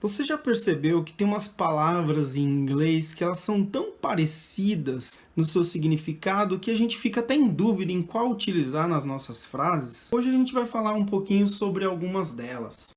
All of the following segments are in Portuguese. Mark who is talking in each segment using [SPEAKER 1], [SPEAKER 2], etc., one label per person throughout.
[SPEAKER 1] Você já percebeu que tem umas palavras em inglês que elas são tão parecidas no seu significado que a gente fica até em dúvida em qual utilizar nas nossas frases? Hoje a gente vai falar um pouquinho sobre algumas delas.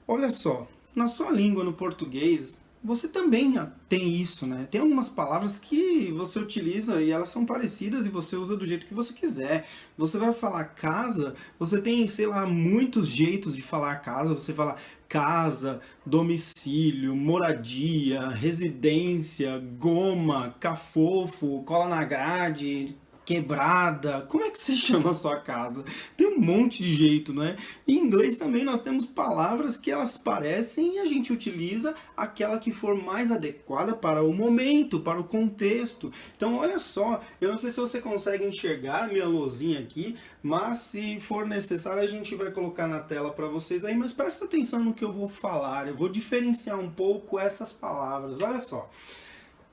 [SPEAKER 1] Olha só, na sua língua, no português, você também tem isso, né? Tem algumas palavras que você utiliza e elas são parecidas e você usa do jeito que você quiser. Você vai falar casa, você tem, sei lá, muitos jeitos de falar casa. Você fala casa, domicílio, moradia, residência, goma, cafofo, cola na grade, quebrada. Como é que você chama a sua casa? Tem um monte de jeito, né? Em inglês também nós temos palavras que elas parecem e a gente utiliza aquela que for mais adequada para o momento, para o contexto. Então, olha só, eu não sei se você consegue enxergar a minha luzinha aqui, mas se for necessário a gente vai colocar na tela para vocês aí, mas presta atenção no que eu vou falar. Eu vou diferenciar um pouco essas palavras. Olha só.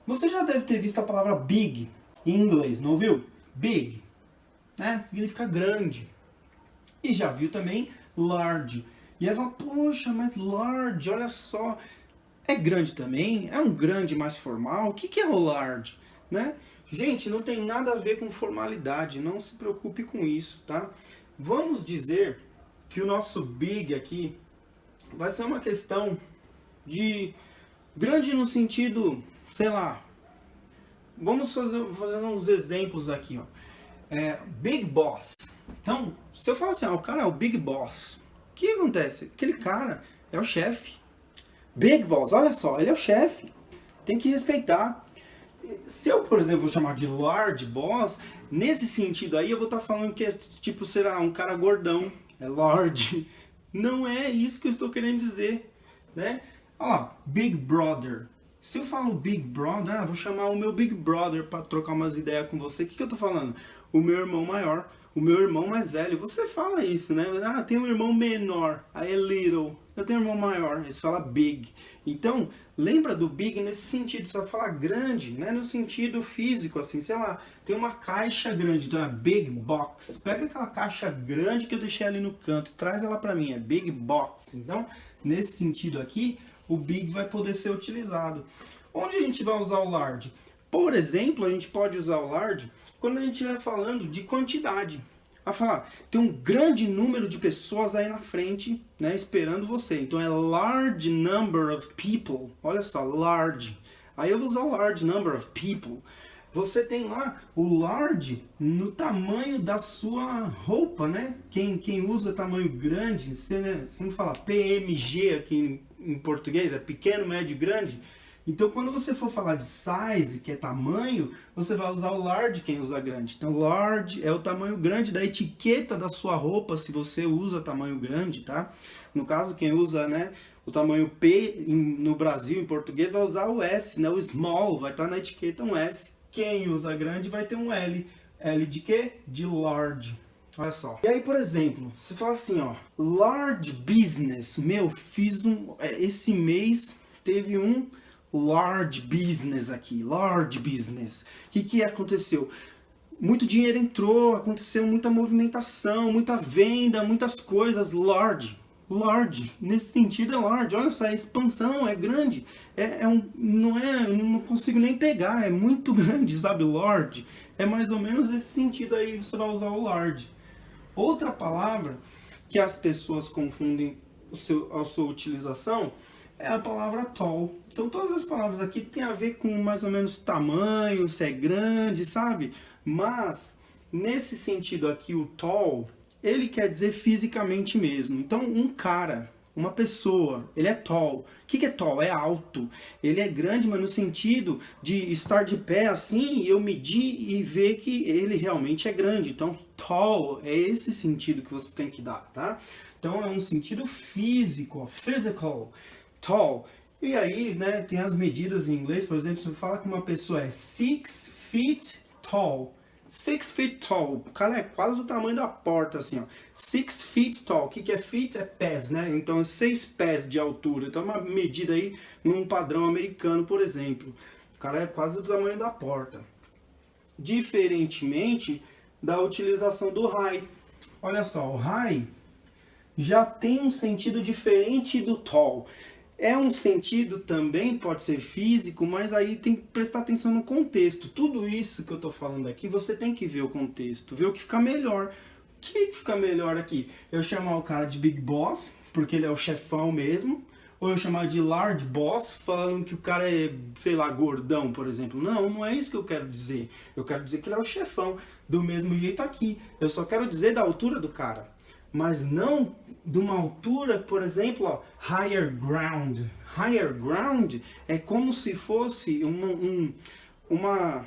[SPEAKER 1] Você já deve ter visto a palavra big em inglês, não viu? Big, né? Significa grande. E já viu também large. E aí fala, poxa, mas large, olha só. É grande também? É um grande mais formal? O que é o large? Né? Gente, não tem nada a ver com formalidade, não se preocupe com isso, tá? Vamos dizer que o nosso big aqui vai ser uma questão de grande no sentido, sei lá, vamos fazer uns exemplos aqui, ó. Big Boss. Então, se eu falar assim, o cara é o Big Boss, o que acontece? Aquele cara é o chefe. Big Boss, olha só, ele é o chefe. Tem que respeitar. Se eu, por exemplo, vou chamar de Large Boss, nesse sentido aí eu vou estar falando que é tipo, será um cara gordão. É large. Não é isso que eu estou querendo dizer, né? Olha lá, Big Brother. Se eu falo Big Brother, vou chamar o meu Big Brother para trocar umas ideias com você. O que eu tô falando? O meu irmão maior, o meu irmão mais velho. Você fala isso, né? Tem um irmão menor, aí é little. Eu tenho um irmão maior, aí você fala big. Então, lembra do big nesse sentido. Você vai falar grande, né? No sentido físico, assim, sei lá. Tem uma caixa grande, então é big box. Pega aquela caixa grande que eu deixei ali no canto, traz ela para mim, é big box. Então, nesse sentido aqui, o big vai poder ser utilizado. Onde a gente vai usar o large? Por exemplo, a gente pode usar o large quando a gente estiver falando de quantidade. Vai falar, tem um grande número de pessoas aí na frente, né, esperando você. Então é large number of people. Olha só, large. Aí eu vou usar o large number of people. Você tem lá o large no tamanho da sua roupa, né? Quem usa tamanho grande, você não fala PMG aqui em português, é pequeno, médio, grande. Então quando você for falar de size, que é tamanho, você vai usar o large quem usa grande. Então large é o tamanho grande da etiqueta da sua roupa, se você usa tamanho grande, tá? No caso, quem usa, né, o tamanho P no Brasil, em português, vai usar o S, né? O small, vai estar na etiqueta um S. Quem usa grande vai ter um L. L de quê? De large. Olha só. E aí, por exemplo, você fala assim, ó, large business. Meu, fiz esse mês teve um large business aqui, large business. O que aconteceu? Muito dinheiro entrou, aconteceu muita movimentação, muita venda, muitas coisas, large. Large, nesse sentido é large, olha só, é expansão, é grande, não consigo nem pegar, é muito grande, sabe, large, é mais ou menos esse sentido aí, você vai usar o large. Outra palavra que as pessoas confundem a sua utilização é a palavra tall. Então todas as palavras aqui têm a ver com mais ou menos tamanho, se é grande, sabe? Mas nesse sentido aqui, o tall, ele quer dizer fisicamente mesmo. Então um cara, uma pessoa, ele é tall. O que é tall? É alto. Ele é grande, mas no sentido de estar de pé assim, eu medir e ver que ele realmente é grande. Então tall é esse sentido que você tem que dar, tá? Então é um sentido físico, ó, physical, tall. E aí, né, tem as medidas em inglês, por exemplo, se você fala que uma pessoa é 6 feet tall. 6 feet tall, o cara é quase do tamanho da porta, assim, ó. 6 feet tall, o que é feet? É pés, né? Então, 6 pés de altura. Então, uma medida aí num padrão americano, por exemplo. O cara é quase do tamanho da porta. Diferentemente da utilização do high. Olha só, o high já tem um sentido diferente do tall. É um sentido também, pode ser físico, mas aí tem que prestar atenção no contexto. Tudo isso que eu estou falando aqui, você tem que ver o contexto, ver o que fica melhor. O que fica melhor aqui? Eu chamar o cara de Big Boss, porque ele é o chefão mesmo, ou eu chamar de Large Boss, falando que o cara é, sei lá, gordão, por exemplo. Não, não é isso que eu quero dizer. Eu quero dizer que ele é o chefão, do mesmo jeito aqui. Eu só quero dizer da altura do cara, mas não de uma altura, por exemplo, ó, higher ground. Higher ground é como se fosse uma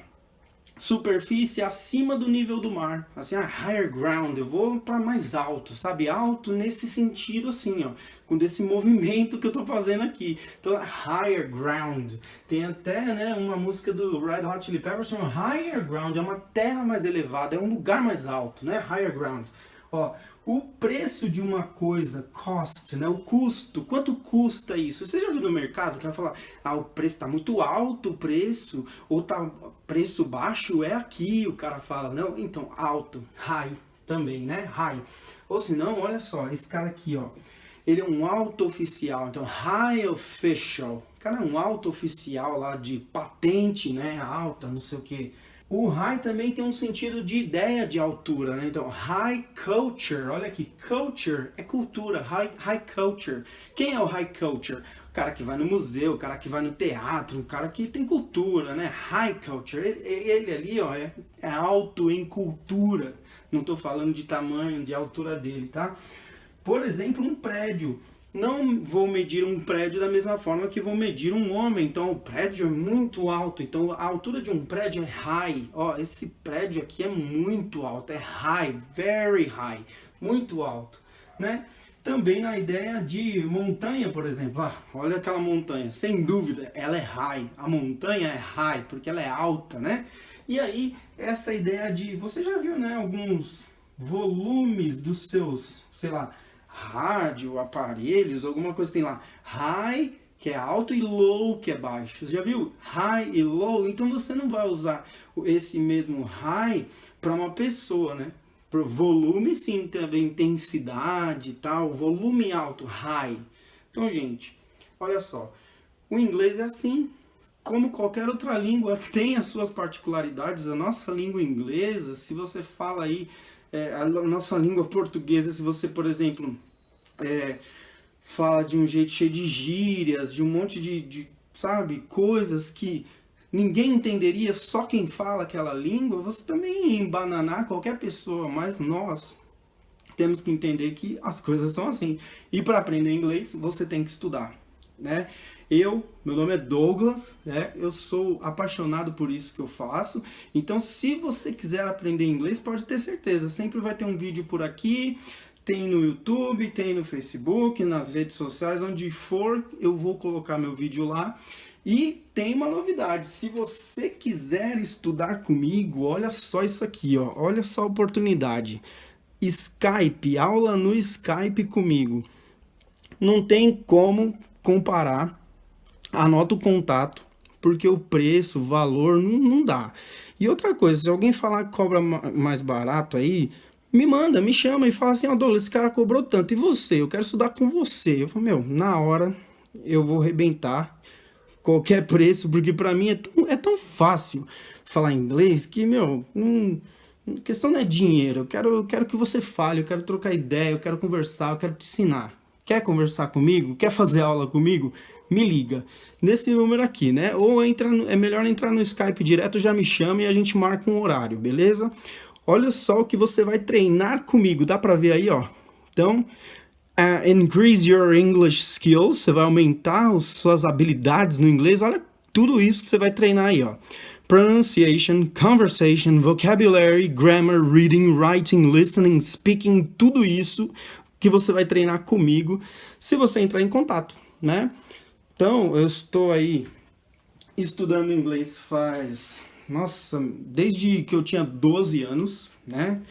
[SPEAKER 1] superfície acima do nível do mar. Assim, higher ground, eu vou para mais alto, sabe? Alto nesse sentido assim, ó, com esse movimento que eu tô fazendo aqui. Então, higher ground. Tem até, né, uma música do Red Hot Chili Peppers chama Higher Ground, é uma terra mais elevada, é um lugar mais alto, né? Higher ground. Ó, o preço de uma coisa, cost, né? O custo, quanto custa isso? Você já viu no mercado que vai falar, o preço tá muito alto, o preço, ou tá preço baixo, é aqui, o cara fala, não, então, alto, high também, né? High. Ou se não, olha só, esse cara aqui, ó, ele é um alto oficial, então, high official. O cara é um alto oficial lá de patente, né? Alta, não sei o que. O high também tem um sentido de ideia de altura, né? Então, high culture, olha aqui, culture é cultura, high culture. Quem é o high culture? O cara que vai no museu, o cara que vai no teatro, o cara que tem cultura, né? High culture, ele ali, ó, é alto em cultura. Não estou falando de tamanho, de altura dele, tá? Por exemplo, um prédio. Não vou medir um prédio da mesma forma que vou medir um homem. Então, o prédio é muito alto. Então, a altura de um prédio é high. Ó, esse prédio aqui é muito alto. É high, very high. Muito alto, né? Também na ideia de montanha, por exemplo. Olha aquela montanha. Sem dúvida, ela é high. A montanha é high, porque ela é alta, né? E aí, essa ideia de... Você já viu, né? Alguns volumes dos seus, sei lá, rádio, aparelhos, alguma coisa tem lá. High, que é alto, e low, que é baixo. Você já viu? High e low. Então você não vai usar esse mesmo high para uma pessoa, né? Pro volume, sim, também intensidade e tal. Volume alto, high. Então, gente, olha só. O inglês é assim. Como qualquer outra língua, tem as suas particularidades. A nossa língua inglesa, se você fala aí, a nossa língua portuguesa, se você, por exemplo, fala de um jeito cheio de gírias, de um monte de, sabe, coisas que ninguém entenderia, só quem fala aquela língua, você também ia embananar qualquer pessoa, mas nós temos que entender que as coisas são assim. E para aprender inglês, você tem que estudar, né? Meu nome é Douglas, né? Eu sou apaixonado por isso que eu faço. Então, se você quiser aprender inglês, pode ter certeza, sempre vai ter um vídeo por aqui, tem no YouTube, tem no Facebook, nas redes sociais, onde for, eu vou colocar meu vídeo lá. E tem uma novidade, se você quiser estudar comigo, olha só isso aqui, ó, olha só a oportunidade. Skype, aula no Skype comigo. Não tem como comparar. Anota o contato, porque o preço, o valor, não dá. E outra coisa, se alguém falar que cobra mais barato aí, me manda, me chama e fala assim, Douglas, esse cara cobrou tanto, e você? Eu quero estudar com você. Eu falo, na hora eu vou arrebentar qualquer preço, porque pra mim é tão fácil falar inglês que, a questão não é dinheiro, eu quero que você fale, eu quero trocar ideia, eu quero conversar, eu quero te ensinar. Quer conversar comigo? Quer fazer aula comigo? Me liga nesse número aqui, né? Ou é melhor entrar no Skype direto, já me chama e a gente marca um horário, beleza? Olha só o que você vai treinar comigo, dá pra ver aí, ó. Então, increase your English skills, você vai aumentar as suas habilidades no inglês, olha tudo isso que você vai treinar aí, ó. Pronunciation, conversation, vocabulary, grammar, reading, writing, listening, speaking, tudo isso que você vai treinar comigo se você entrar em contato, né? Então, eu estou aí estudando inglês desde que eu tinha 12 anos, né?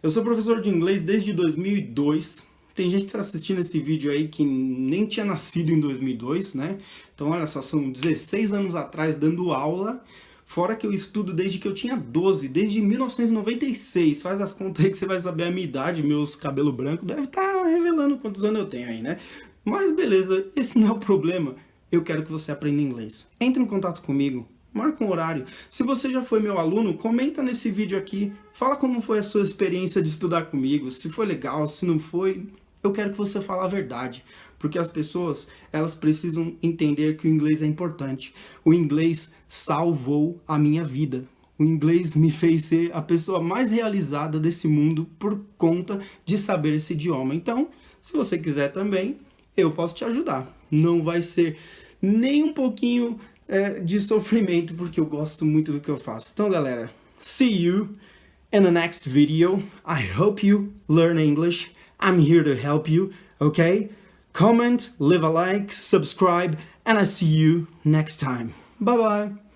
[SPEAKER 1] Eu sou professor de inglês desde 2002. Tem gente assistindo esse vídeo aí que nem tinha nascido em 2002, né? Então, olha só, são 16 anos atrás dando aula. Fora que eu estudo desde que eu tinha 12, desde 1996. Faz as contas aí que você vai saber a minha idade, meus cabelos brancos. Deve estar revelando quantos anos eu tenho aí, né? Mas beleza, esse não é o problema. Eu quero que você aprenda inglês. Entre em contato comigo. Marca um horário. Se você já foi meu aluno, comenta nesse vídeo aqui. Fala como foi a sua experiência de estudar comigo. Se foi legal, se não foi. Eu quero que você fale a verdade. Porque as pessoas, elas precisam entender que o inglês é importante. O inglês salvou a minha vida. O inglês me fez ser a pessoa mais realizada desse mundo por conta de saber esse idioma. Então, se você quiser também, eu posso te ajudar. Não vai ser nem um pouquinho de sofrimento, porque eu gosto muito do que eu faço. Então, galera, see you in the next video. I hope you learn English. I'm here to help you, okay? Comment, leave a like, subscribe, and I see you next time. Bye bye.